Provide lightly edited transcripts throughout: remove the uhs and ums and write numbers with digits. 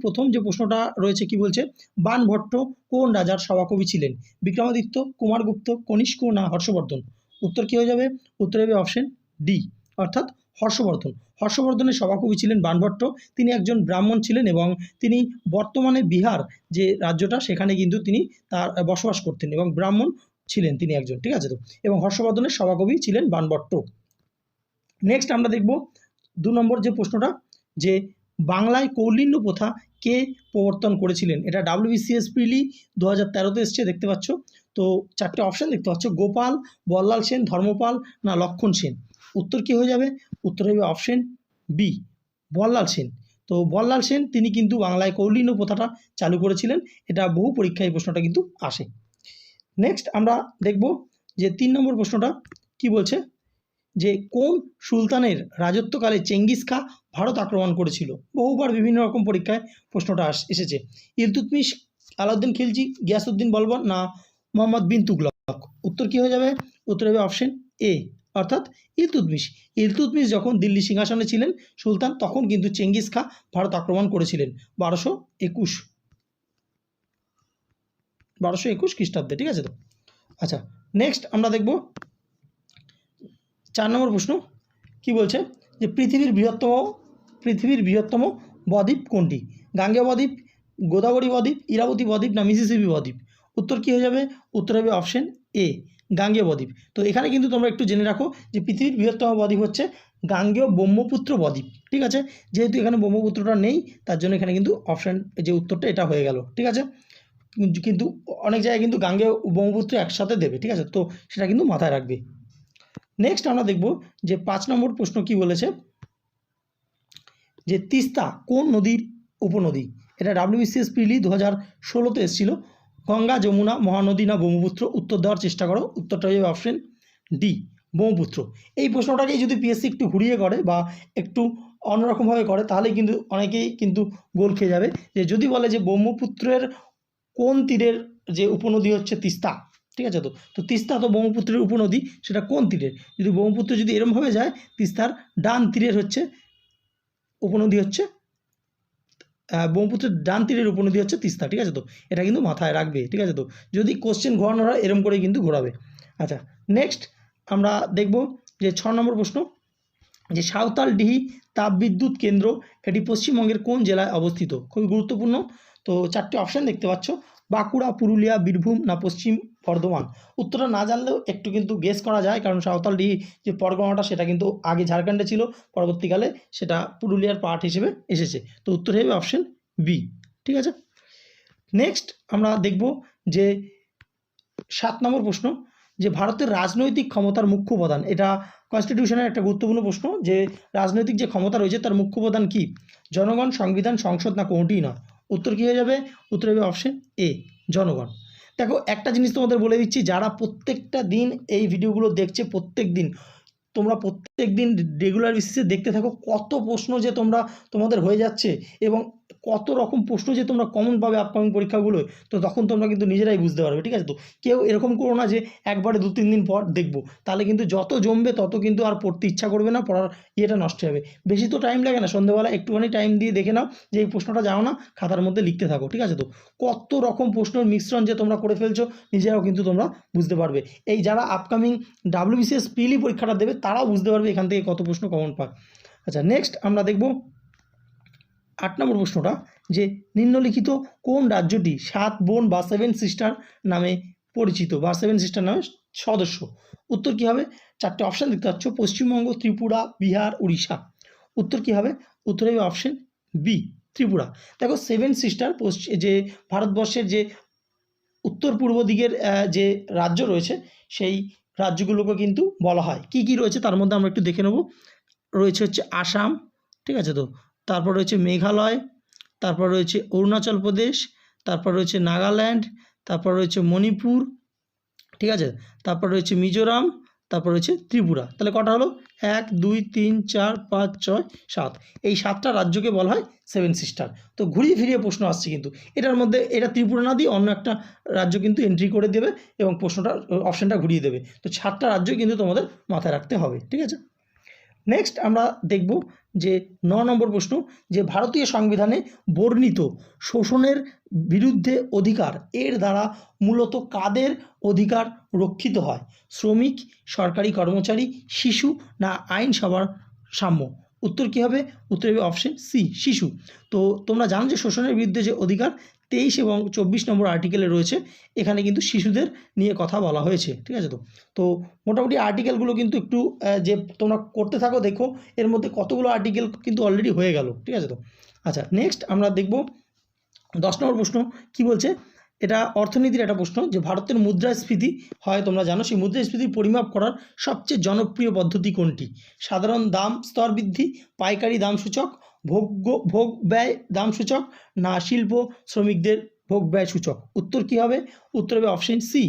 প্রথম যে প্রশ্নটা রয়েছে কি বলছে, বাণভট্ট কোন রাজার সভাকবি ছিলেন? বিক্রমাদিত্য, কুমারগুপ্ত, কনিষ্ক না হর্ষবর্ধন? উত্তর কী হয়ে যাবে? উত্তর হবে অপশন ডি, অর্থাৎ হর্ষবর্ধন। হর্ষবর্ধনের সভাকবি ছিলেন বাণভট্ট। তিনি একজন ব্রাহ্মণ ছিলেন এবং তিনি বর্তমানে বিহার যে রাজ্যটা সেখানে কিন্তু তিনি তার বসবাস করতেন এবং ব্রাহ্মণ ছিলেন তিনি একজন, ঠিক আছে তো। এবং হর্ষবর্ধনের সভাকবি ছিলেন বাণভট্ট। নেক্সট আমরা দেখব 2 নম্বর যে প্রশ্নটা, যে বাংলায় কৌলিন্য প্রথা কে প্রবর্তন করেছিলেন? এটা WBCS প্রিলি 2013-তে এসছে, দেখতে পাচ্ছ। তো 4টে অপশান দেখতে পাচ্ছ, গোপাল, বল্লাল সেন, ধর্মপাল না লক্ষণ সেন? উত্তর কী হয়ে যাবে? উত্তর হবে অপশন বি, বল্লাল সেন। তো বল্লাল সেন তিনি কিন্তু বাংলায় কৌলিন্য প্রথাটা চালু করেছিলেন। এটা বহু পরীক্ষায় এই প্রশ্নটা কিন্তু আসে। নেক্সট আমরা দেখব যে 3 নম্বর প্রশ্নটা কি বলছে, যে কোন সুলতানের রাজত্বকালে চেঙ্গিস খা ভারত আক্রমণ করেছিল? বহুবার বিভিন্ন রকম পরীক্ষায় প্রশ্নটা এসেছে। ইলতুৎমিশ, আলাউদ্দিন খিলজি, গিয়াসউদ্দিন বলবন না মোহাম্মদ বিন তুগলক? উত্তর কী হয়ে যাবে? উত্তর হবে অপশন এ, অর্থাৎ ইলতুৎমিশ। ইলতুৎমিশ যখন দিল্লি সিংহাসনে ছিলেন সুলতান, তখন কিন্তু চেঙ্গিস খা ভারত আক্রমণ করেছিলেন 1221 খ্রিস্টাব্দে, ঠিক আছে তো। আচ্ছা, নেক্সট আমরা দেখব 4 নম্বর প্রশ্ন কি বলছে, যে পৃথিবীর বৃহত্তম বদ্বীপ কোনটি? গাঙ্গেয় বদ্বীপ, গোদাবরী বদ্বীপ, ইরাবতী বদ্বীপ না মিসিসিপি বদ্বীপ? উত্তর কী হয়ে যাবে? উত্তর হবে অপশন এ, গাঙ্গেয় বদ্বীপ। তো এখানে কিন্তু তোমরা একটু জেনে রাখো যে পৃথিবীর বৃহত্তম বদ্বীপ হচ্ছে গাঙ্গেয় ব্রহ্মপুত্র বদ্বীপ, ঠিক আছে। যেহেতু এখানে ব্রহ্মপুত্রটা নেই, তার জন্য এখানে কিন্তু অপশান যে উত্তরটা এটা হয়ে গেল, ঠিক আছে। কিন্তু অনেক জায়গায় কিন্তু গাঙ্গেয় ব্রহ্মপুত্র একসাথে দেবে, ঠিক আছে, তো সেটা কিন্তু মাথায় রাখবে। নেক্সট আমরা দেখব যে 5 নম্বর প্রশ্ন কি বলেছে, যে তিস্তা কোন নদীর উপনদী? এটা WBCS প্রিলি 2016-তে এসেছিল। গঙ্গা, যমুনা, মহানদী না ব্রহ্মপুত্র? উত্তর দেওয়ার চেষ্টা করো। উত্তরটা হয়ে যাবে অপশন ডি, ব্রহ্মপুত্র। এই প্রশ্নটাকেই যদি পিএসসি একটু ঘুরিয়ে করে বা একটু অন্যরকমভাবে করে, তাহলে কিন্তু অনেকেই কিন্তু গোল খেয়ে যাবে। যে যদি বলে যে ব্রহ্মপুত্রের কোন তীরের যে উপনদী হচ্ছে তিস্তা, ঠিক আছে, তো তিস্তা তো ব্রহ্মপুত্রের উপনদী, সেটা কোন তীরের? যদি ব্রহ্মপুত্র যদি এরমভাবে যায়, তিস্তার ডান তীরের হচ্ছে উপনদী হচ্ছে ব্রহ্মপুত্রের ডান তীরের উপনদী হচ্ছে তিস্তা, ঠিক আছে তো। এটা কিন্তু মাথায় রাখবে, ঠিক আছে তো। যদি কোশ্চেন ঘোরানো হয় এরম করেই কিন্তু ঘোরাবে। আচ্ছা, নেক্সট আমরা দেখব যে 6 নম্বর প্রশ্ন, যে সাঁওতালডিহি তাপবিদ্যুৎ কেন্দ্র এটি পশ্চিমবঙ্গের কোন জেলায় অবস্থিত? খুবই গুরুত্বপূর্ণ। তো 4টে অপশান দেখতে পাচ্ছ, বাঁকুড়া, পুরুলিয়া, বীরভূম না পশ্চিম বর্ধমান? উত্তরটা না জানলেও একটু কিন্তু গেস করা যায়, কারণ সাঁওতালডিহি যে পরগনাটা সেটা কিন্তু আগে ঝাড়খণ্ডে ছিল, পরবর্তীকালে সেটা পুরুলিয়ার পার্ট হিসেবে এসেছে। তো উত্তর হবে অপশন বি, ঠিক আছে। নেক্সট আমরা দেখব যে 7 নম্বর প্রশ্ন, যে ভারতের রাজনৈতিক ক্ষমতার মুখ্য প্রধান। এটা কনস্টিটিউশনের একটা গুরুত্বপূর্ণ প্রশ্ন, যে রাজনৈতিক যে ক্ষমতা রয়েছে তার মুখ্য প্রধান কি? জনগণ, সংবিধান, সংসদ না কোনটিই নয়? উত্তর কী হয়ে যাবে? উত্তর হবে অপশন এ, জনগণ। দেখো একটা জিনিস তোমাদের বলে দিচ্ছি, যারা প্রত্যেকটা দিন এই ভিডিওগুলো দেখছে, প্রত্যেক দিন তোমরা প্রত্যেক দিন রেগুলার বেসিসে দেখতে থাকো, কত প্রশ্ন যে তোমাদের হয়ে যাচ্ছে এবং কত রকম প্রশ্ন যে তোমরা কমন পাবে আপকামিং পরীক্ষাগুলো, তো তখন তোমরা কিন্তু নিজেরাই বুঝতে পারবে, ঠিক আছে তো। কেউ এরকম করো না যে একবারে 2-3 দিন পর দেখবো, তাহলে কিন্তু যত জমবে তত কিন্তু আর পড়তে ইচ্ছা করবে না, পড়ার ইয়েটা নষ্ট হবে। বেশি তো টাইম লাগে না, সন্ধ্যেবেলা একটুখানি টাইম দিয়ে দেখে নাও যে এই প্রশ্নটা যাও না, খাতার মধ্যে লিখতে থাকো, ঠিক আছে তো। কত রকম প্রশ্নের মিশ্রণ যে তোমরা করে ফেলছো নিজেরাও কিন্তু তোমরা বুঝতে পারবে। এই যারা আপকামিং WBCS প্রিলি পরীক্ষাটা দেবে তারাও বুঝতে পারবে এখান থেকে কত প্রশ্ন কমন পায়। আচ্ছা, নেক্সট আমরা দেখব 8 নম্বর প্রশ্নটা, যে নিম্নলিখিত কোন রাজ্যটি 7 বোন বা 7 সিস্টার নামে পরিচিত বা 7 সিস্টার নামে সদস্য? উত্তর কী হবে? 4টে অপশান দেখতে পাচ্ছ, পশ্চিমবঙ্গ, ত্রিপুরা, বিহার, উড়িষ্যা। উত্তর কী হবে? উত্তর হবে অপশন বি, ত্রিপুরা। দেখো 7 সিস্টার যে ভারতবর্ষের যে উত্তর পূর্ব দিকের যে রাজ্য রয়েছে সেই রাজ্যগুলোকে কিন্তু বলা হয়। কি কি রয়েছে তার মধ্যে আমরা একটু দেখে নেব। রয়েছে হচ্ছে আসাম, ঠিক আছে তো, তারপর রয়েছে মেঘালয়, তারপর রয়েছে অরুণাচল প্রদেশ, তারপর রয়েছে নাগাল্যান্ড, তারপর রয়েছে মণিপুর, ঠিক আছে, তারপর রয়েছে মিজোরাম, তারপর রয়েছে ত্রিপুরা। তাহলে কটা হলো? 1 2 3 4 5 6 7। এই 7টা রাজ্যকে বলা হয় 7 সিস্টার। তো ঘুরিয়ে ফিরিয়ে প্রশ্ন আসছে, কিন্তু এটার মধ্যে এটা ত্রিপুরা না দিয়ে অন্য একটা রাজ্য কিন্তু এন্ট্রি করে দেবে এবং প্রশ্নটা অপশানটা ঘুরিয়ে দেবে। তো 7টা রাজ্য কিন্তু তোমাদের মাথায় রাখতে হবে, ঠিক আছে। নেক্সট আমরা দেখব যে 9 নম্বর প্রশ্ন, যে ভারতীয় সংবিধানে বর্ণিত শোষণের বিরুদ্ধে অধিকার এর দ্বারা মূলত কাদের অধিকার রক্ষিত হয়? শ্রমিক, সরকারি কর্মচারী, শিশু না আইনসভার সাম্য? উত্তর কী হবে? উত্তর হবে অপশন সি, শিশু। তো তোমরা জানো যে শোষণের বিরুদ্ধে যে অধিকার 23 এবং 24 নম্বর আর্টিকেলে রয়েছে, এখানে কিন্তু শিশুদের নিয়ে কথা বলা হয়েছে, ঠিক আছে? তো মোটামুটি আর্টিকেলগুলো কিন্তু একটু যে তোমরা করতে থাকো, দেখো এর মধ্যে কতগুলো আর্টিকেল কিন্তু অলরেডি হয়ে গেল, ঠিক আছে? তো আচ্ছা, নেক্সট আমরা দেখব 10 নম্বর প্রশ্ন কি বলছে। এটা অর্থনীতির একটা প্রশ্ন, যে ভারতের মুদ্রাস্ফীতি হয় তোমরা জানো, সেই মুদ্রাস্ফীতি পরিমাপ করার সবচেয়ে জনপ্রিয় পদ্ধতি কোনটি? সাধারণ দাম স্তর বৃদ্ধি, পাইকারি দাম সূচক, ভোগ ব্যয় দাম সূচক না শিল্প শ্রমিকদের ভোগ ব্যয় সূচক? উত্তর কী হবে? উত্তর হবে অপশন সি,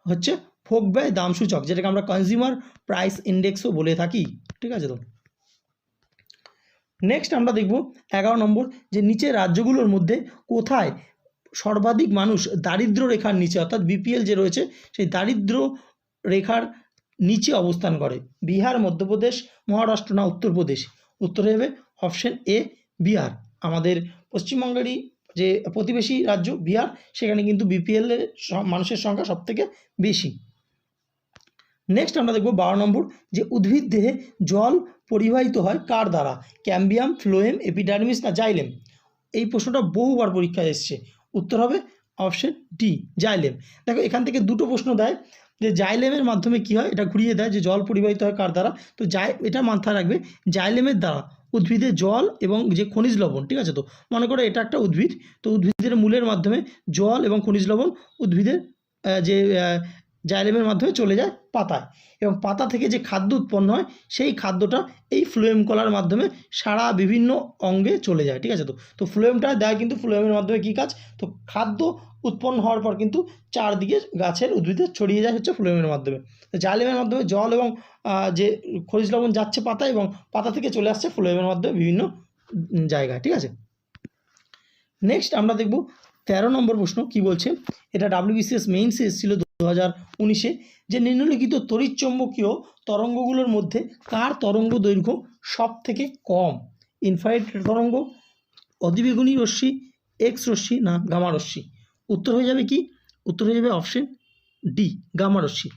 হচ্ছে ভোগ ব্যয় দাম সূচক, যেটাকে আমরা কনজিউমার প্রাইস ইন্ডেক্সও বলে থাকি, ঠিক আছে? তো নেক্সট আমরা দেখব 11 নম্বর, যে নিচের রাজ্যগুলোর মধ্যে কোথায় সর্বাধিক মানুষ দারিদ্র রেখার নিচে, অর্থাৎ বিপিএল যে রয়েছে সেই দারিদ্র রেখার নিচে অবস্থান করে? বিহার, মধ্যপ্রদেশ, মহারাষ্ট্র না উত্তরপ্রদেশ? উত্তর হবে অপশন এ, বিহার। আমাদের পশ্চিমবঙ্গেরই যে প্রতিবেশী রাজ্য বিহার, সেখানে কিন্তু বিপিএলের মানুষের সংখ্যা সবথেকে বেশি। নেক্সট আমরা দেখব 12 নম্বর, যে উদ্ভিদ দেহে জল পরিবাহিত হয় কার দ্বারা? ক্যাম্বিয়াম, ফ্লোয়েম, এপিডার্মিস না জাইলেম? এই প্রশ্নটা বহুবার পরীক্ষায় এসছে, উত্তর হবে অপশন ডি, জাইলেম। দেখো এখান থেকে দুটো প্রশ্ন দেয়, যে জাইলেমের মাধ্যমে কি হয়, এটা ঘুরিয়ে দেয় যে জল পরিবাহিত হয় কার দ্বারা। তো এটা মাথায় রাখবে, জাইলেমের দ্বারা উদ্ভিদের জল এবং যে খনিজ লবণ, ঠিক আছে? তো মনে করো এটা একটা উদ্ভিদ, তো উদ্ভিদের মূলের মাধ্যমে জল এবং খনিজ লবণ উদ্ভিদের যে জাইলেমের মাধ্যমে চলে যায় পাতায়, এবং পাতা থেকে যে খাদ্য উৎপন্ন হয় সেই খাদ্যটা এই ফ্লোয়েম কলার মাধ্যমে সারা বিভিন্ন অঙ্গে চলে যায়, ঠিক আছে? তো ফ্লোয়েমটা দেয়, কিন্তু ফ্লোয়েমের মাধ্যমে কী কাজ? তো খাদ্য উৎপন্ন হওয়ার পর কিন্তু চারদিকে গাছের উদ্ভিদের ছড়িয়ে যায় হচ্ছে ফ্লোয়েমের মাধ্যমে। তো জাইলেমের মাধ্যমে জল এবং যে খনিজ লবণ যাচ্ছে পাতায়, এবং পাতা থেকে চলে আসছে ফ্লোয়েমের মাধ্যমে বিভিন্ন জায়গায়, ঠিক আছে? নেক্সট আমরা দেখব 13 নম্বর প্রশ্ন কি বলছে। এটা WBCS মেইনসে এসেছিল 2019-এ, যে নিম্নলিখিত তড়িৎচুম্বকীয় তরঙ্গগুলোর মধ্যে কার তরঙ্গ দৈর্ঘ্য সব থেকে কম? ইনফ্রারেড তরঙ্গ, অতিবেগুনি রশ্মি, এক্স রশ্মি না গামা রশ্মি? উত্তর হয়ে যাবে কি? উত্তর হয়ে যাবে অপশন ডি, গামা রশ্মি।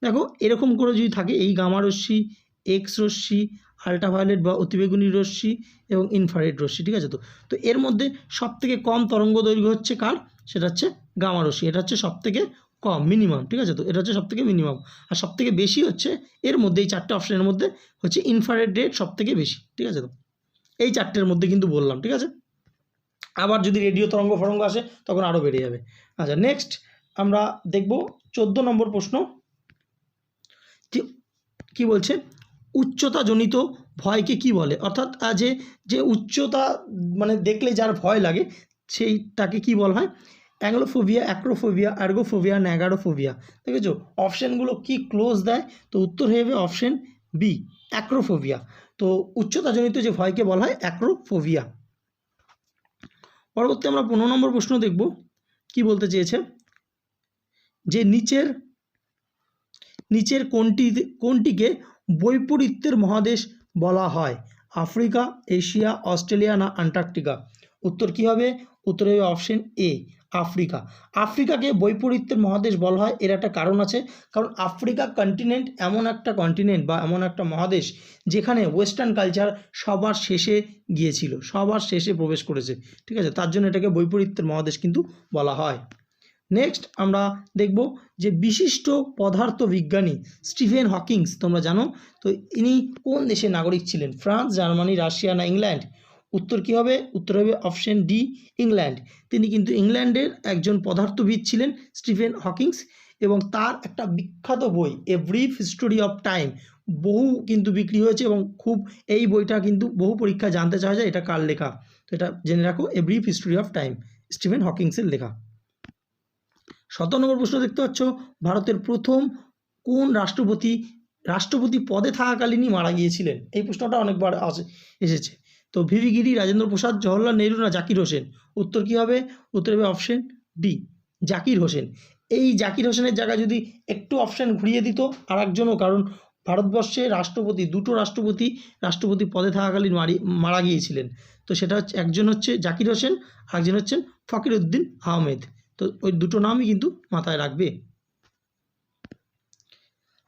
দেখো এরকম করে যদি থাকে, এই গামা রশ্মি, এক্স রশ্মি, আল্ট্রাভায়োলেট বা অতিবেগুনি রশ্মি এবং ইনফ্রারেড রশ্মি, ঠিক আছে? তো এর মধ্যে সবথেকে কম তরঙ্গ দৈর্ঘ্য হচ্ছে কার? সেটা হচ্ছে গামা রশ্মি, এটা হচ্ছে সবথেকে কম, মিনিমাম, ঠিক আছে? তো এটা হচ্ছে সবথেকে মিনিমাম। আর সবথেকে বেশি হচ্ছে এর মধ্যে, এই চারটে অপশনের মধ্যে হচ্ছে ইনফ্রারেড রেড সবথেকে বেশি, ঠিক আছে? তো এই চারটের মধ্যে কিন্তু বললাম, ঠিক আছে? আবার যদি রেডিও তরঙ্গ ফরঙ্গ আসে তখন আরও বেড়ে যাবে। আচ্ছা, নেক্সট আমরা দেখব 14 নম্বর প্রশ্ন, কি বলছে। উচ্চতাজনিত ভয়কে কি বলে? অর্থাৎ যে উচ্চতা মানে দেখলে যার ভয় লাগে সেইটাকে কি বলা হয়? অ্যাংলোফোবিয়া, অ্যাক্রোফোবিয়া, আর্গোফোবিয়া, ন্যাগারোফোবিয়া? দেখেছো অপশানগুলো কি ক্লোজ দেয়? তো উত্তর হয়ে যাবে অপশন বি, অ্যাক্রোফোবিয়া। তো উচ্চতাজনিত যে ভয়কে বলা হয় অ্যাক্রোফোবিয়া। পরবর্তী আমরা 15 নম্বর প্রশ্ন দেখব, কি বলতে চেয়েছে, যে নিচের কোনটিকে বৈপরীত্যের মহাদেশ বলা হয়? আফ্রিকা, এশিয়া, অস্ট্রেলিয়া না আন্টার্কটিকা? উত্তর কি হবে? উত্তর হবে অপশন এ, আফ্রিকা। আফ্রিকাকে বৈপরীত্যের মহাদেশ বলা হয়, এর একটা কারণ আছে, কারণ আফ্রিকা কন্টিনেন্ট এমন একটা কন্টিনেন্ট বা এমন একটা মহাদেশ যেখানে ওয়েস্টার্ন কালচার সবার শেষে গিয়েছিল, সবার শেষে প্রবেশ করেছে, ঠিক আছে? তার জন্য এটাকে বৈপরীত্যের মহাদেশ কিন্তু বলা হয়। নেক্সট আমরা দেখব যে বিশিষ্ট পদার্থবিজ্ঞানী স্টিফেন হকিংস, তোমরা জানো, তো ইনি কোন দেশের নাগরিক ছিলেন? ফ্রান্স, জার্মানি, রাশিয়া না ইংল্যান্ড? উত্তর কি হবে? উত্তর হবে অপশন ডি, ইংল্যান্ড। তিনি কিন্তু ইংল্যান্ডের একজন পদার্থবিদ ছিলেন স্টিফেন হকিংস, এবং তার একটা বিখ্যাত বই এ ব্রিফ হিস্টোরি অফ টাইম বহু কিন্তু বিক্রি হয়েছে, এবং খুব এই বইটা কিন্তু বহু পরীক্ষা জানতে চাওয়া যায় এটা কার লেখা। তো এটা জেনে রাখো, a brief history of time, Stephen হকিংসের লেখা। 17 নম্বর প্রশ্ন দেখতে পাচ্ছ, ভারতের প্রথম কোন রাষ্ট্রপতি পদে থাকাকালীনই মারা গিয়েছিলেন? এই প্রশ্নটা অনেকবার এসেছে। তো ভিভি গিরি, রাজেন্দ্র প্রসাদ, জওহরলাল নেহরু না জাকির হোসেন? উত্তর কি হবে? উত্তর হবে অপশন ডি, জাকির হোসেন। এই জাকির হোসেনের জায়গায় যদি একটু অপশান ঘুরিয়ে দিত আর একজনও, কারণ ভারতবর্ষে রাষ্ট্রপতি, দুটো রাষ্ট্রপতি পদে থাকাকালীন মারা গিয়েছিলেন। তো সেটা হচ্ছে, একজন হচ্ছে জাকির হোসেন, আরেকজন হচ্ছেন ফকির উদ্দিন আহমেদ। তো ওই দুটো নামই কিন্তু মাথায় রাখবে।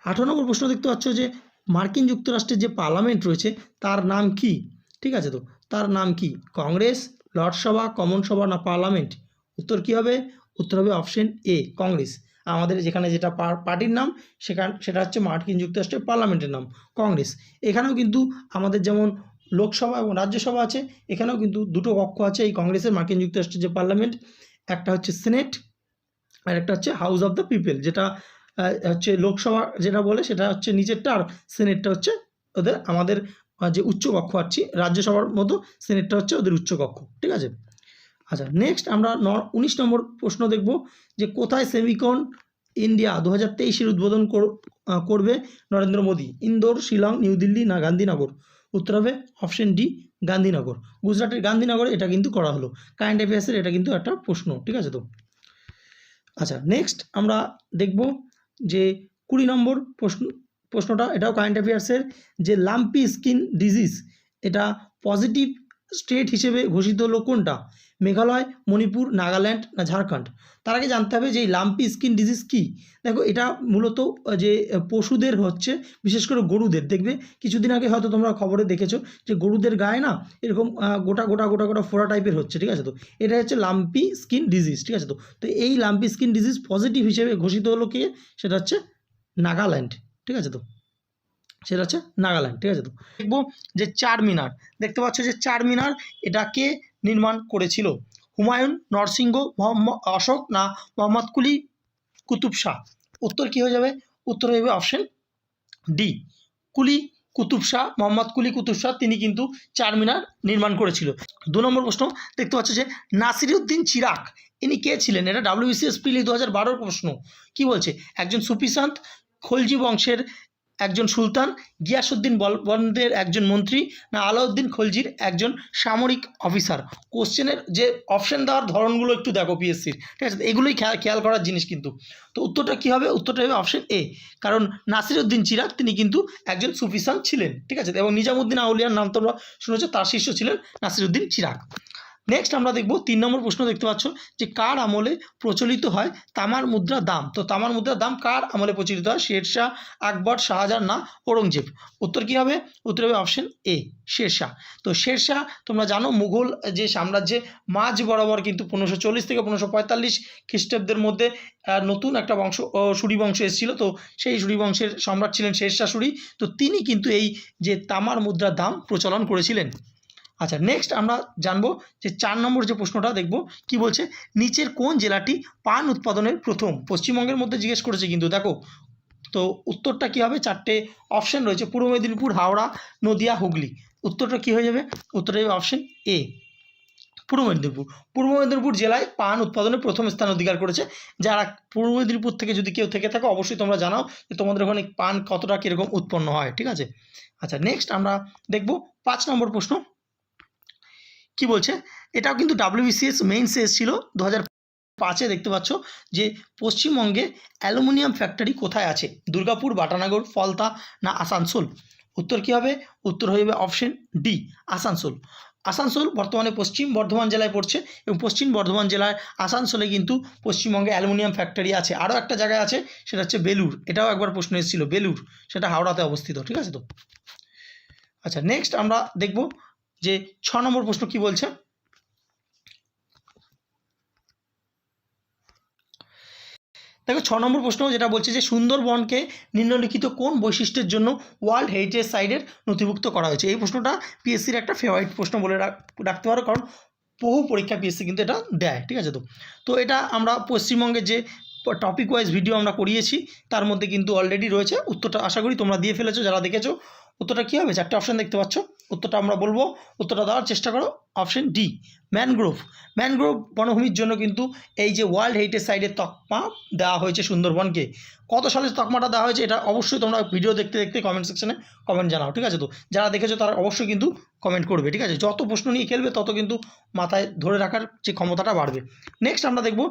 18 নম্বর প্রশ্ন দেখতে পাচ্ছ যে মার্কিন যুক্তরাষ্ট্রের যে পার্লামেন্ট রয়েছে তার নাম কি? ঠিক আছে, তো তার নাম কি? কংগ্রেস, লর্ডসভা, কমন সভা না পার্লামেন্ট? উত্তর কি হবে? উত্তর হবে অপশন এ, কংগ্রেস। আমাদের যেখানে যেটা পার্টির নাম সেটা হচ্ছে মার্কিন যুক্তরাষ্ট্রের পার্লামেন্টের নাম কংগ্রেস। এখানেও কিন্তু আমাদের যেমন লোকসভা এবং রাজ্যসভা আছে, এখানেও কিন্তু দুটো কক্ষ আছে এই কংগ্রেসের, মার্কিন যুক্তরাষ্ট্রের যে পার্লামেন্ট, একটা হচ্ছে সিনেট আর একটা হচ্ছে হাউস অফ দ্য পিপল, যেটা হচ্ছে লোকসভা যেটা বলে সেটা হচ্ছে নিচেরটা, আর সিনেটটা হচ্ছে আমাদের যে উচ্চ কক্ষ আছে, রাজ্যসভার মতো সিনেটটা হচ্ছে ওদের উচ্চ কক্ষ। ঠিক আছে, আচ্ছা নেক্সট আমরা 19 নম্বর প্রশ্ন দেখব যে কোথায় সেমিকন ইন্ডিয়া 2023-এর উদ্বোধন করবে নরেন্দ্র মোদী? ইন্দোর, শিলং, নিউ দিল্লি না গান্ধীনগর? উত্তর হবে অপশন ডি, গান্ধীনগর। গুজরাটের গান্ধীনগরে এটা কিন্তু করা হলো। কারেন্ট অ্যাফেয়ার্সের এটা কিন্তু একটা প্রশ্ন। ঠিক আছে, তো আচ্ছা নেক্সট আমরা দেখব যে 20 নম্বর প্রশ্নটা, এটাও কারেন্ট অ্যাফেয়ার্সের, যে লাম্পি স্কিন ডিজিজ এটা পজিটিভ স্টেট হিসেবে ঘোষিত হলো কোনটা? মেঘালয়, মণিপুর, নাগাল্যান্ড না ঝাড়খণ্ড? তার আগে জানতে হবে যে এই লাম্পি স্কিন ডিজিজ কি। দেখো এটা মূলত যে পশুদের হচ্ছে, বিশেষ করে গরুদের, দেখবে কিছুদিন আগে হয়তো তোমরা খবরে দেখেছো যে গরুদের গায়ে না এরকম গোটা গোটা গোটা গোটা ফোড়া টাইপের হচ্ছে। ঠিক আছে, তো এটা হচ্ছে লাম্পি স্কিন ডিজিজ। ঠিক আছে, তো এই লাম্পি স্কিন ডিজিজ পজিটিভ হিসেবে ঘোষিত হলো কে? সেটা হচ্ছে নাগাল্যান্ড। ঠিক আছে, তো সেটা হচ্ছে নাগাল্যান্ড। ঠিক আছে, তো দেখবো যে চারমিনার, দেখতে পাচ্ছ যে চারমিনার এটা কে নির্মাণ করেছিল? হুমায়ুন, নরসিংহ, অশোক না মোহাম্মদ কুলি কুতুব শাহ? উত্তর কি হয়ে যাবে? উত্তর হয়ে যাবে অপশন ডি, কুলি কুতুব শাহ। মোহাম্মদ কুলি কুতুব শাহ তিনি কিন্তু চারমিনার নির্মাণ করেছিল। 2 নম্বর প্রশ্ন দেখতে পাচ্ছ যে নাসিরউদ্দিন চিরাগ ইনি কে ছিলেন? এটা WBCS প্রিলি 2012 প্রশ্ন। কি বলছে? একজন সুফি সন্ত, খলজি বংশের একজন সুলতান, গিয়াসউদ্দিন বলবন্দের একজন মন্ত্রী না আলাউদ্দিন খলজির একজন সামরিক অফিসার? কোশ্চেনের যে অপশন দেওয়ার ধরনগুলো একটু দেখো পিএসসির। ঠিক আছে, এগুলোই খেয়াল করার জিনিস কিন্তু। তো উত্তরটা কী হবে? উত্তরটা হবে অপশন এ, কারণ নাসিরউদ্দিন চিরাগ তিনি কিন্তু একজন সুফি সন্ত ছিলেন। ঠিক আছে, এবং নিজামুদ্দিন আউলিয়ার নাম তোমরা শুনেছ, তার শিষ্য ছিলেন নাসিরউদ্দিন চিরাগ। নেক্সট আমরা দেখব 3 নম্বর প্রশ্ন দেখতে পাচ্ছ যে কার আমলে প্রচলিত হয় তামার মুদ্রার দাম? তো তামার মুদ্রার দাম কার আমলে প্রচলিত হয়? শেরশাহ, আকবর, শাহজাহান না ঔরঙ্গজেব? উত্তর কি হবে? উত্তর হবে অপশন এ, শেরশাহ। তো শেরশাহ তোমরা জানো মুঘল যে সাম্রাজ্যে মাঝ বরাবর কিন্তু 1540 থেকে 1545 খ্রিস্টাব্দের মধ্যে নতুন একটা বংশ, সুরি বংশ এসেছিল। তো সেই সুরি বংশের সম্রাট ছিলেন শেরশাহ সুরি। তো তিনি কিন্তু এই যে তামার মুদ্রার দাম প্রচলন করেছিলেন। আচ্ছা নেক্সট আমরা জানবো যে 4 নম্বর যে প্রশ্নটা দেখব কি বলছে, নিচের কোন জেলাটি পান উৎপাদনের প্রথম? পশ্চিমবঙ্গের মধ্যে জিজ্ঞেস করেছে কিন্তু, দেখো তো উত্তরটা কি হবে? 4টে অপশন রয়েছে, পূর্ব মেদিনীপুর, হাওড়া, নদিয়া, হুগলি। উত্তরটা কি হয়ে যাবে? উত্তরটা হবে অপশন এ, পূর্ব মেদিনীপুর। পূর্ব মেদিনীপুর জেলায় পান উৎপাদনে প্রথম স্থান অধিকার করেছে। যারা পূর্ব মেদিনীপুর থেকে যদি কেউ থেকে থাকো অবশ্যই তোমরা জানাও যে তোমাদের ওখানে পান কতটা কীরকম উৎপন্ন হয়। ঠিক আছে, আচ্ছা নেক্সট আমরা দেখব 5 নম্বর প্রশ্ন কি বলছে। এটাও কিন্তু WBCS মেইনসে এসেছিল 2005-এ। দেখতে পাচ্ছ যে পশ্চিমবঙ্গে অ্যালুমিনিয়াম ফ্যাক্টরি কোথায় আছে? দুর্গাপুর, বাটানগর, ফলতা না আসানসোল? উত্তর কী হবে? উত্তর হয়ে যাবে অপশন ডি, আসানসোল। আসানসোল বর্তমানে পশ্চিম বর্ধমান জেলায় পড়ছে, এবং পশ্চিম বর্ধমান জেলার আসানসোলে কিন্তু পশ্চিমবঙ্গে অ্যালুমিনিয়াম ফ্যাক্টরি আছে। আরও একটা জায়গায় আছে, সেটা হচ্ছে বেলুর। এটাও একবার প্রশ্ন এসেছিল, বেলুর, সেটা হাওড়াতে অবস্থিত। ঠিক আছে, তো আচ্ছা নেক্সট আমরা দেখব যে 6 নম্বর প্রশ্ন কি বলছে। দেখো 6 নম্বর প্রশ্ন যেটা বলছে যে সুন্দরবনকে নিম্নলিখিত কোন বৈশিষ্ট্যের জন্য ওয়ার্ল্ড হেরিটেজ সাইটের নথিভুক্ত করা হয়েছে? এই প্রশ্নটা পিএসসির একটা ফেভারিট প্রশ্ন বলে রাখতে পারো, কারণ বহু পরীক্ষা পিএসসি কিন্তু এটা দেয়। ঠিক আছে, তো এটা আমরা পশ্চিমবঙ্গের যে টপিক ওয়াইজ ভিডিও আমরা করিয়েছি তার মধ্যে কিন্তু অলরেডি রয়েছে। উত্তরটা আশা করি তোমরা দিয়ে ফেলেছো যারা দেখেছো। উত্তরটা কী হবে? 4টে অপশান দেখতে পাচ্ছ, উত্তরটা আমরা বলবো। উত্তরটা দেওয়ার চেষ্টা করো, অপশন ডি, ম্যানগ্রোভ। ম্যানগ্রোভ বনভূমির জন্য কিন্তু এই যে ওয়ার্ল্ড হেরিটেজ সাইটের তকমা দেওয়া হয়েছে সুন্দরবনকে। কত সালে তকমাটা দেওয়া হয়েছে এটা অবশ্যই তোমরা ভিডিও দেখতে দেখতে কমেন্ট সেকশনে কমেন্ট জানাও। ঠিক আছে, তো যারা দেখেছো তারা অবশ্যই কিন্তু কমেন্ট করবে। ঠিক আছে, যত প্রশ্ন নিয়ে খেলবে তত কিন্তু মাথায় ধরে রাখার যে ক্ষমতাটা বাড়বে। নেক্সট আমরা দেখব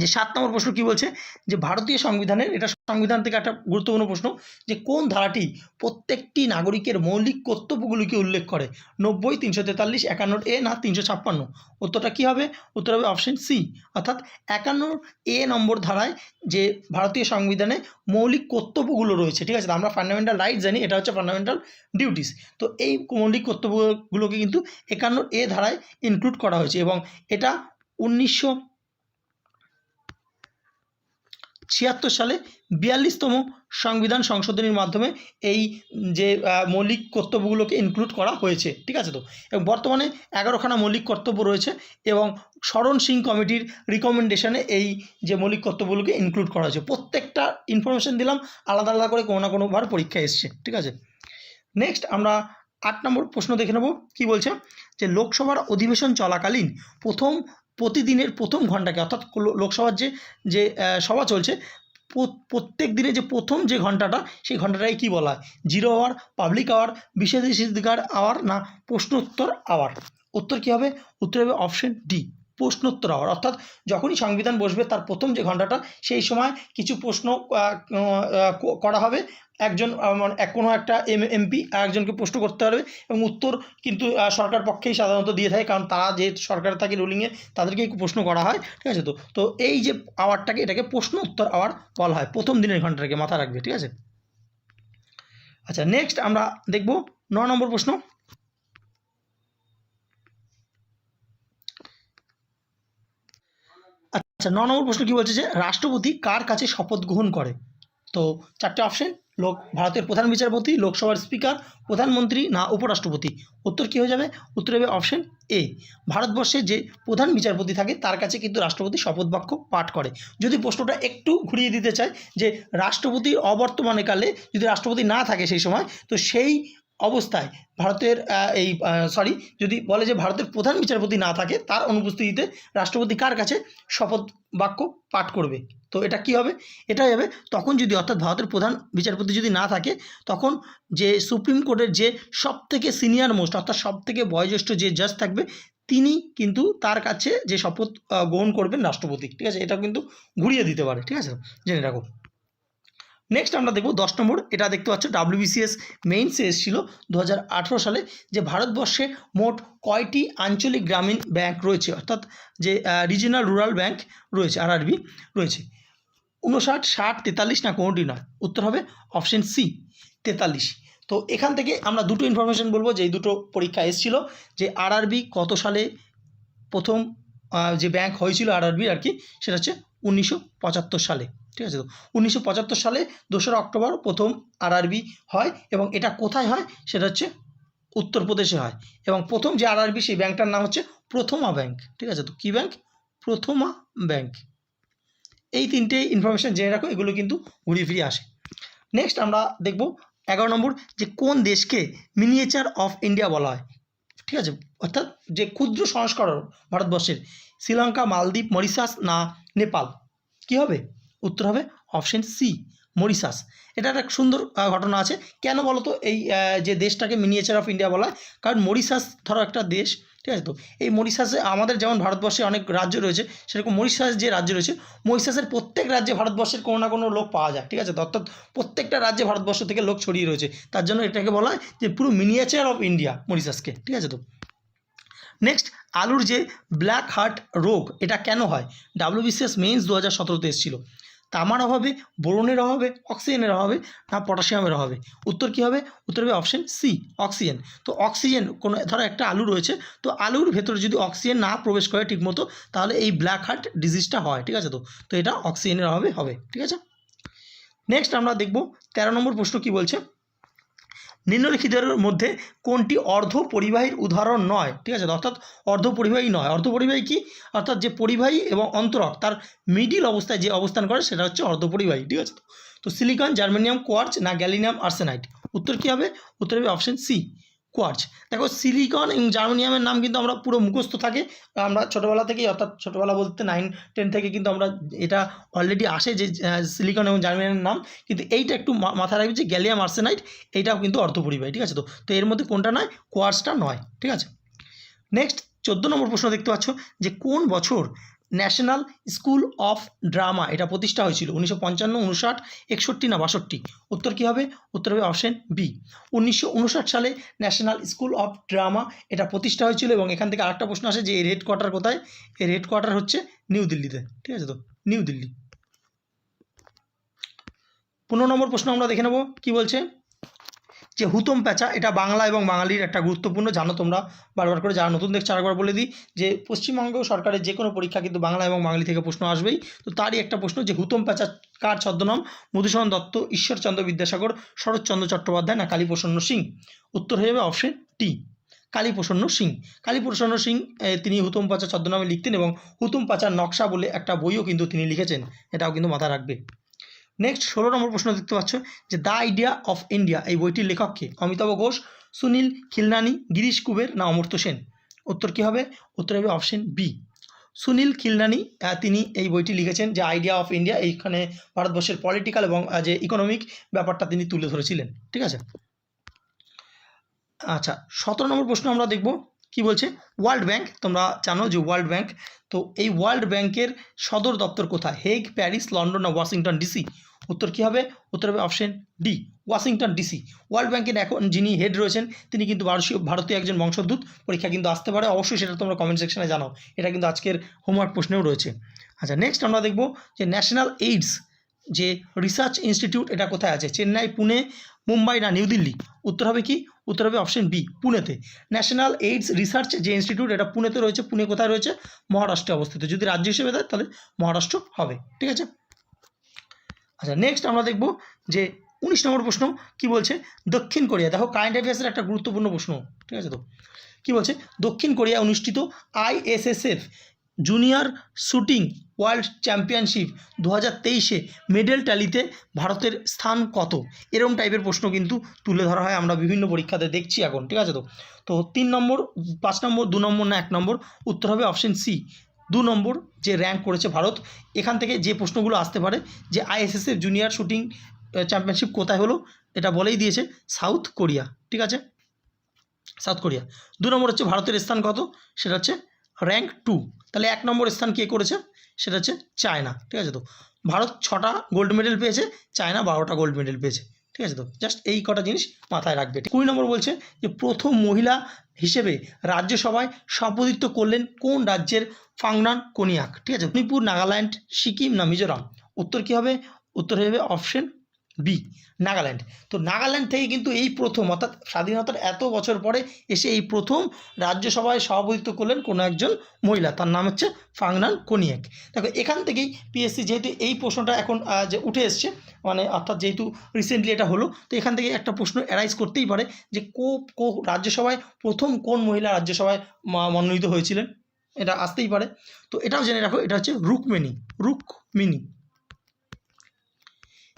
যে 7 নম্বর প্রশ্ন কি বলছে, যে ভারতীয় সংবিধানের, এটা সংবিধান থেকে একটা গুরুত্বপূর্ণ প্রশ্ন, যে কোন ধারাটি প্রত্যেকটি নাগরিকের মৌলিক কর্তব্যগুলিকে উল্লেখ করে? 90, 343, 51A না 356? উত্তরটা কী হবে? উত্তর হবে অপশন সি, অর্থাৎ 51A নম্বর ধারায় যে ভারতীয় সংবিধানে মৌলিক কর্তব্যগুলো রয়েছে, ঠিক আছে? আমরা ফান্ডামেন্টাল রাইট জানি, এটা হচ্ছে ফান্ডামেন্টাল ডিউটিস। তো এই মৌলিক কর্তব্যগুলোকে কিন্তু 51A ধারায় ইনক্লুড করা হয়েছে, এবং এটা 1976 সালে 42তম সংবিধান সংশোধনীর মাধ্যমে এই যে মৌলিক কর্তব্যগুলোকে ইনক্লুড করা হয়েছে, ঠিক আছে? তো এবং বর্তমানে 11খানা মৌলিক কর্তব্য রয়েছে, এবং শরণ সিং কমিটির রিকমেন্ডেশনে এই যে মৌলিক কর্তব্যগুলোকে ইনক্লুড করা হয়েছে। প্রত্যেকটা ইনফরমেশন দিলাম, আলাদা আলাদা করে কোনো না কোনোবার পরীক্ষায় এসছে, ঠিক আছে? নেক্সট আমরা 8 নম্বর প্রশ্ন দেখে নেব। কী বলছে, যে লোকসভার অধিবেশন চলাকালীন প্রতিদিনের প্রথম ঘন্টাকে, অর্থাৎ লোকসভার যে সভা চলছে প্রত্যেক দিনে যে প্রথম যে ঘন্টাটা, সেই ঘন্টাটাকে কী বলা হয়? 0 আওয়ার, পাবলিক আওয়ার, বিশেষাধিকার আওয়ার না প্রশ্নোত্তর আওয়ার? উত্তর কী হবে? উত্তর হবে অপশন ডি, প্রশ্নোত্তর আওয়ার। অর্থাৎ যখনই সংবিধান বসবে তার প্রথম যে ঘন্টাটা, সেই সময় কিছু প্রশ্ন করা হবে, একজন কোনো একটা এমপি একজনকে প্রশ্ন করতে পারবে, এবং উত্তর কিন্তু সরকার পক্ষেই সাধারণত দিয়ে থাকে, কারণ তারা যে সরকার থাকে রুলিংয়ে, তাদেরকেই প্রশ্ন করা হয়, ঠিক আছে? তো এই যে আওয়ারটাকে, এটাকে প্রশ্ন উত্তর আওয়ার বলা হয়, প্রথম দিনের ঘন্টাটাকে মাথা রাখবে, ঠিক আছে? আচ্ছা, নেক্সট আমরা দেখব 9 নম্বর প্রশ্ন। আচ্ছা, 9 নম্বর প্রশ্ন কী বলছে, যে রাষ্ট্রপতি কার কাছে শপথ গ্রহণ করে? তো 4টে অপশন, ভারতের প্রধান বিচারপতি, লোকসভার স্পিকার, প্রধানমন্ত্রী না উপরাষ্ট্রপতি? উত্তর কী হয়ে যাবে? উত্তর হবে অপশন এ, ভারতবর্ষে যে প্রধান বিচারপতি থাকে তার কাছে কিন্তু রাষ্ট্রপতি শপথ বাক্য পাঠ করে। যদি প্রশ্নটা একটু ঘুরিয়ে দিতে চায়, যে রাষ্ট্রপতির অবর্তমানে কালে যদি রাষ্ট্রপতি না থাকে সেই সময়, তো সেই অবস্থায় ভারতের যদি বলে যে ভারতের প্রধান বিচারপতি না থাকে, তার অনুপস্থিতিতে রাষ্ট্রপতি কার কাছে শপথ বাক্য পাঠ করবে? তো এটা কি হবে? এটাই হবে তখন যদি, অর্থাৎ ভারতের প্রধান বিচারপতি যদি না থাকে, তখন যে সুপ্রিম কোর্টের যে সবথেকে সিনিয়র মোস্ট, অর্থাৎ সবথেকে বয়োজ্যেষ্ঠ যে জাজ থাকবে, তিনি কিন্তু তার কাছে যে শপথ গ্রহণ করবেন রাষ্ট্রপতি, ঠিক আছে? এটা কিন্তু ঘুরিয়ে দিতে পারে, ঠিক আছে? জেনে রাখো। নেক্সট আমরা দেখব 10 নম্বর। এটা দেখতে পাচ্ছ WBCS মেইনসে এসেছিল 2018 সালে, যে ভারতবর্ষে মোট কয়টি আঞ্চলিক গ্রামীণ ব্যাংক রয়েছে, অর্থাৎ যে রিজিনাল রুরাল ব্যাংক রয়েছে, RRB রয়েছে? 59, 60, 43 না কোনোটি নয়? উত্তর হবে অপশন সি, 43। তো এখান থেকে আমরা দুটো ইনফরমেশন বলবো, যে এই দুটো পরীক্ষা এসেছিল, যে RRB কত সালে প্রথম যে ব্যাংক হয়েছিল RRB আর কি, সেটা হচ্ছে 1975 সালে, ঠিক আছে? তো 1975 সালে 2রা অক্টোবর প্রথম RRB হয়, এবং এটা কোথায় হয়? সেটা হচ্ছে উত্তরপ্রদেশে হয়, এবং প্রথম যে RRB সেই ব্যাংকটার নাম হচ্ছে প্রথমা ব্যাংক, ঠিক আছে? তো কী ব্যাংক? প্রথমা ব্যাংক। এই 3টে ইনফরমেশন জেনে রাখো, এগুলো কিন্তু ঘুরিয়ে ফিরিয়ে আসে। নেক্সট আমরা দেখব 11 নম্বর, যে কোন দেশকে মিনিয়েচার অফ ইন্ডিয়া বলা হয়? ঠিক আছে, অর্থাৎ যে ক্ষুদ্র সংস্করণ ভারতবর্ষের? শ্রীলঙ্কা, মালদ্বীপ, মরিশাস না নেপাল? কী হবে? উত্তর হবে অপশন সি, মরিশাস। এটা একটা সুন্দর ঘটনা আছে। কেন বলো তো এই যে দেশটাকে মিনিয়েচার অফ ইন্ডিয়া বলা হয়? কারণ মরিশাস ধরো একটা দেশ, ঠিক আছে? তো এই মরিশাসে আমাদের যেমন ভারতবর্ষে অনেক রাজ্য রয়েছে, সেরকম মরিশাস যে রাজ্য রয়েছে, মরিশাসের প্রত্যেক রাজ্যে ভারতবর্ষের কোনো না কোনো লোক পাওয়া যায়, ঠিক আছে? তো অর্থাৎ প্রত্যেকটা রাজ্যে ভারতবর্ষ থেকে লোক ছড়িয়ে রয়েছে, তার জন্য এটাকে বলা হয় যে পুরো মিনিয়েচার অফ ইন্ডিয়া মরিশাসকে, ঠিক আছে? তো নেক্সট, আলুর যে ব্ল্যাক হার্ট রোগ, এটা কেন হয়? WBCS মেইনস 2017-তে এসেছিল। তামার অভাবে, বোরনের অভাবে, অক্সিজেনের অভাবে না পটাশিয়ামের অভাবে? উত্তর কী হবে? উত্তর হবে অপশন সি, অক্সিজেন। তো অক্সিজেন, কোনো ধরো একটা আলু রয়েছে, তো আলুর ভেতরে যদি অক্সিজেন না প্রবেশ করে ঠিকমতো, তাহলে এই ব্ল্যাক হার্ট ডিজিজটা হয়, ঠিক আছে? তো এটা অক্সিজেনের অভাবে হবে, ঠিক আছে? নেক্সট আমরা দেখব 13 নম্বর প্রশ্ন কী বলছে, নিম্নলিখিতের মধ্যে কোনটি অর্ধ পরিবাহীর উদাহরণ নয়? ঠিক আছে, অর্থাৎ অর্ধ পরিবাহী নয়। অর্ধ পরিবাহী কি? অর্থাৎ যে পরিবাহী এবং অন্তরক তার মিডিল অবস্থায় যে অবস্থান করে সেটা হচ্ছে অর্ধ পরিবাহী, ঠিক আছে? তো সিলিকন, জার্মেনিয়াম, কোয়ার্চ না গ্যালিনিয়াম আর্সেনাইড? উত্তর কী হবে? উত্তর হবে অপশন সি, কোয়ার্চ। দেখো, সিলিকন এবং জার্মেনিয়ামের নাম কিন্তু আমরা পুরো মুখস্থ থাকে, আমরা ছোটোবেলা থেকেই, অর্থাৎ ছোটোবেলা বলতে 9, 10 থেকে কিন্তু আমরা এটা অলরেডি আসে যে সিলিকন এবং জার্মেনিয়ামের নাম, কিন্তু এইটা একটু মাথায় রাখবে যে গ্যালিয়াম আর্সেনাইড এইটাও কিন্তু অর্ধপরিবাহী, ঠিক আছে? তো এর মধ্যে কোনটা নয়? কোয়ার্চটা নয়, ঠিক আছে? নেক্সট 14 নম্বর প্রশ্ন দেখতে পাচ্ছ, যে কোন বছর ন্যাশনাল স্কুল অফ ড্রামা এটা প্রতিষ্ঠা হয়েছিল 1955, 59, 61 না 62? উত্তর কী হবে? উত্তর হবে অপশন বি, 1959 সালে ন্যাশনাল স্কুল অফ ড্রামা এটা প্রতিষ্ঠা হয়েছিল। এবং এখান থেকে আরেকটা প্রশ্ন আসে যে এর হেডকোয়ার্টার কোথায়? এর হেডকোয়ার্টার হচ্ছে নিউ দিল্লিতে, ঠিক আছে তো, নিউ দিল্লি। 15 নম্বর প্রশ্ন আমরা দেখে নেব কি বলছে, যে হুতম প্যাঁচা এটা বাংলা এবং বাঙালির একটা গুরুত্বপূর্ণ, জানো তোমরা বারবার করে, যারা নতুন দেখছো আরেকবার বলে দিই যে পশ্চিমবঙ্গ সরকারের যে কোনো পরীক্ষা কিন্তু বাংলা এবং বাঙালি থেকে প্রশ্ন আসবেই। তো তারই একটা প্রশ্ন যে হুতম প্যাঁচা কার ছদ্মনাম? মধুসূদন দত্ত, ঈশ্বরচন্দ্র বিদ্যাসাগর, শরৎচন্দ্র চট্টোপাধ্যায় না কালীপ্রসন্ন সিং? উত্তর হয়ে যাবে অপশন টি, কালীপ্রসন্ন সিং। কালীপ্রসন্ন সিং তিনি হুতম প্যাঁচা ছদ্মনামে লিখতেন এবং হুতম প্যাঁচার নকশা বলে একটা বইও কিন্তু তিনি লিখেছেন, এটাও কিন্তু মাথায় রাখবে। নেক্সট 16 নম্বর প্রশ্ন দেখতে পাচ্ছ যে দ্য আইডিয়া অফ ইন্ডিয়া এই বইটির লেখক কে? অমিতাভ ঘোষ, সুনীল খিলনানি, গিরিশ কুবের না অমর্ত্য সেন? উত্তর কী হবে? উত্তর হবে অপশন বি, সুনীল খিলনানি। তিনি এই বইটি লিখেছেন যে আইডিয়া অফ ইন্ডিয়া, এইখানে ভারতবর্ষের পলিটিক্যাল এবং যে ইকোনমিক ব্যাপারটা তিনি তুলে ধরেছিলেন, ঠিক আছে। আচ্ছা 17 নম্বর প্রশ্ন আমরা দেখব কি বলছে, ওয়ার্ল্ড ব্যাংক, তোমরা জানো যে ওয়ার্ল্ড ব্যাংক, তো এই ওয়ার্ল্ড ব্যাংকের সদর দপ্তর কোথায়? হেগ, প্যারিস, লন্ডন না ওয়াশিংটন ডিসি? উত্তর কী হবে? উত্তর হবে option D, Washington DC. World ব্যাংকের এখন যিনি হেড রয়েছেন তিনি কিন্তু ভারতীয় একজন বংশোদ্ভূত, পরীক্ষা কিন্তু আসতে পারে, অবশ্যই সেটা তোমরা কমেন্ট সেকশনে জানাও, এটা কিন্তু আজকের হোমওয়ার্ক প্রশ্নেও রয়েছে। আচ্ছা নেক্সট আমরা দেখব যে ন্যাশনাল এইডস যে রিসার্চ ইনস্টিটিউট এটা কোথায় আছে? চেন্নাই, পুনে, মুম্বাই না নিউ দিল্লি? উত্তর হবে কি? উত্তর হবে অপশন বি, পুনেতে। ন্যাশনাল এইডস রিসার্চ যে ইনস্টিটিউট এটা পুনেতে রয়েছে। পুনে কোথায় রয়েছে? মহারাষ্ট্রে অবস্থিত। যদি রাজ্য হিসেবে দেয় তাহলে মহারাষ্ট্র হবে, ঠিক আছে। আচ্ছা নেক্সট আমরা দেখব যে 19 নম্বর প্রশ্ন কি বলছে, দক্ষিণ কোরিয়া, দেখো কারেন্ট অ্যাফেয়ার্সের একটা গুরুত্বপূর্ণ প্রশ্ন, ঠিক আছে তো, কি বলছে, দক্ষিণ কোরিয়া অনুষ্ঠিত ISSF junior shooting world championship 2023-এ মেডেল ট্যালিতে ভারতের স্থান কত? এরকম টাইপের প্রশ্ন কিন্তু তুলে ধরা হয়, আমরা বিভিন্ন পরীক্ষাতে দেখছি এখন, ঠিক আছে তো। তো 3 নম্বর, 5 নম্বর, 2 নম্বর না 1 নম্বর? উত্তর হবে অপশন সি, 2 নম্বর যে র্যাঙ্ক করেছে ভারত। এখান থেকে যে প্রশ্নগুলো আসতে পারে যে ISSF জুনিয়র শুটিং চ্যাম্পিয়নশিপ কোথায় হলো, এটা বলেই দিয়েছে সাউথ কোরিয়া, ঠিক আছে, সাউথ কোরিয়া। 2 নম্বর হচ্ছে ভারতের স্থান কত, সেটা হচ্ছে র্যাঙ্ক 2। তাহলে 1 নম্বর স্থান কে করেছে? সেটা হচ্ছে চায়না, ঠিক আছে তো। ভারত 6টা গোল্ড মেডেল পেয়েছে, চায়না 12টা গোল্ড মেডেল পেয়েছে, ঠিক আছে তো। জাস্ট এই কটা জিনিস মাথায় রাখবে। 20 নম্বর বলছে যে প্রথম মহিলা হিসেবে রাজ্যসভায় সভাপতিত্ব করলেন কোন রাজ্যের? ফাংনান কোনিয়াক, ঠিক আছে। মণিপুর, নাগাল্যান্ড, সিকিম না মিজোরাম? উত্তর কী হবে? উত্তর হবে অপশন বি, নাগাল্যান্ড। তো নাগাল্যান্ড থেকে কিন্তু এই প্রথম, অর্থাৎ স্বাধীনতার এত বছর পরে এসে এই প্রথম রাজ্যসভায় সভাপতিত্ব করলেন কোনো একজন মহিলা, তার নাম হচ্ছে ফাংনান কোনিয়াক। দেখো এখান থেকেই পিএসসি যেহেতু এই প্রশ্নটা এখন যে উঠে এসছে, মানে অর্থাৎ যেহেতু রিসেন্টলি এটা হলো, তো এখান থেকে একটা প্রশ্ন অ্যারাইজ করতেই পারে যে রাজ্যসভায় প্রথম কোন মহিলা রাজ্যসভায় মনোনীত হয়েছিলেন, এটা আসতেই পারে। তো এটাও জেনে রাখো, এটা হচ্ছে রুক্মিণী।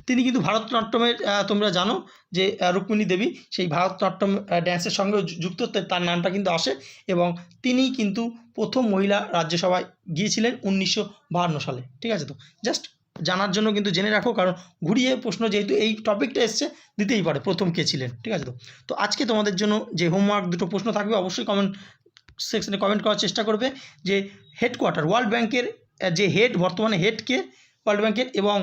তিনি কিন্তু ভারতনাট্যমের, তোমরা জানো যে রুক্মিণী দেবী সেই ভারতনাট্যম ড্যান্সের সঙ্গে যুক্ত, তার নামটা কিন্তু আসে। এবং তিনি কিন্তু প্রথম মহিলা রাজ্যসভায় গিয়েছিলেন 1952 সালে, ঠিক আছে তো। জাস্ট জানার জন্য কিন্তু জেনে রাখো, কারণ ঘুরিয়ে প্রশ্ন যেহেতু এই টপিকটা এসছে দিতেই পারে প্রথম কে ছিলেন, ঠিক আছে তো। তো আজকে তোমাদের জন্য যে হোমওয়ার্ক দুটো প্রশ্ন থাকবে, অবশ্যই কমেন্ট সেকশনে কমেন্ট করার চেষ্টা করবে যে হেডকোয়ার্টার ওয়ার্ল্ড ব্যাংকের যে হেড, বর্তমানে হেড কে ওয়ার্ল্ড ব্যাংকের, এবং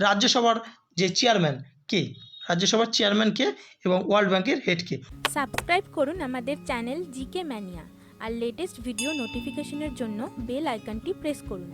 রাজ্যসভার যে চেয়ারম্যান কে, রাজ্যসভার চেয়ারম্যান কে, এবং ওয়ার্ল্ড ব্যাংকের হেড কে। সাবস্ক্রাইব করুন আমাদের চ্যানেল জিকে ম্যানিয়া আর লেটেস্ট ভিডিও নোটিফিকেশনের জন্য বেল আইকনটি প্রেস করুন।